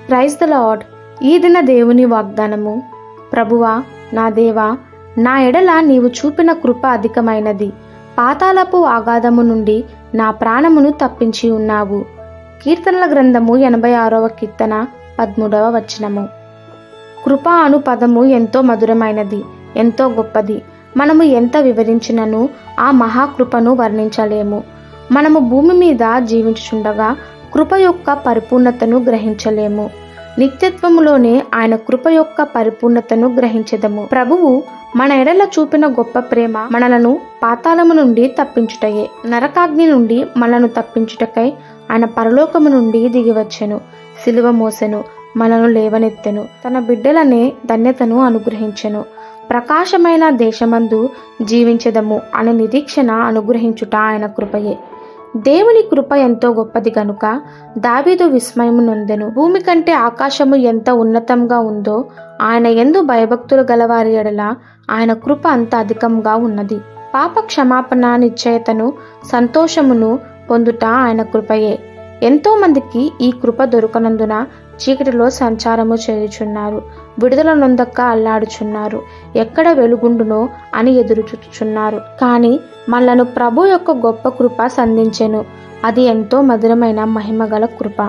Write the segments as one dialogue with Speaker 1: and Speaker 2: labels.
Speaker 1: Praise the lord. ఈ దిన దేవుని వాగ్దానము. ప్రభువా, నా దేవా, నా ఎడల నీవు చూపిన కృప అధికమైనది. పాతాళపు ఆగాధము నుండి నా ప్రాణమును తప్పించి ఉన్నావు. కీర్తనల గ్రంథము 86వ కీర్తన 13వ వచనము. కృప అను పదము ఎంతో మధురమైనది, ఎంతో గొప్పది. మనము ఎంత వివరించినను ఆ మహాకృపను వర్ణించలేము. మనము భూమి మీద జీవించుచుండగా కృప యొక్క పరిపూర్ణతను గ్రహించలేము. నిత్యత్వములోనే ఆయన కృప యొక్క పరిపూర్ణతను గ్రహించెదము. ప్రభువు మన ఎడల చూపిన గొప్ప ప్రేమ మనలను పాతాళము నుండి తప్పించుటయే. నరకాగ్ని నుండి మనను తప్పించుటకై ఆయన పరలోకము నుండి దిగివచ్చెను, సిలువ మోసెను, మనను లేవనెత్తెను, తన బిడ్డలనే ధన్యతను అనుగ్రహించెను. ప్రకాశమైన దేశమందు జీవించెదము అనే నిరీక్షణ అనుగ్రహించుట ఆయన కృపయే. దేవుని కృప ఎంతో గొప్పది గనుక దావీదు విస్మయము నొందెను. భూమి కంటే ఆకాశము ఎంత ఉన్నతంగా ఉందో ఆయన యందు భయభక్తులు గలవారి ఎడల ఆయన కృప అంత అధికంగా ఉన్నది. పాప క్షమాపణ, నిశ్చయతను, సంతోషమును పొందుట ఆయన కృపయే. ఎంతో మందికి ఈ కృప దొరకనందున చీకటిలో సంచారము చేయుచున్నారు, విడుదల నొందక అల్లాడుచున్నారు, ఎక్కడ వెలుగుండునో అని ఎదురు చూచుచున్నారు. కానీ మనలను ప్రభు యొక్క గొప్ప కృప సంధించెను. అది ఎంతో మధురమైన మహిమగల కృప.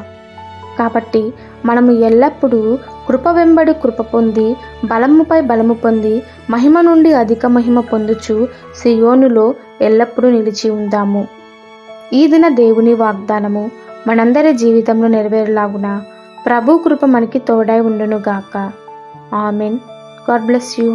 Speaker 1: కాబట్టి మనము ఎల్లప్పుడూ కృప వెంబడి కృప పొంది, బలముపై బలము పొంది, మహిమ నుండి అధిక మహిమ పొందుచు సియోనులో ఎల్లప్పుడూ నిలిచి ఉందాము. ఈ దిన దేవుని వాగ్దానము మనందరి జీవితంలో నెరవేరులాగున ప్రభు కృప మనకి తోడై ఉండునుగాక. ఆమెన్. God bless you.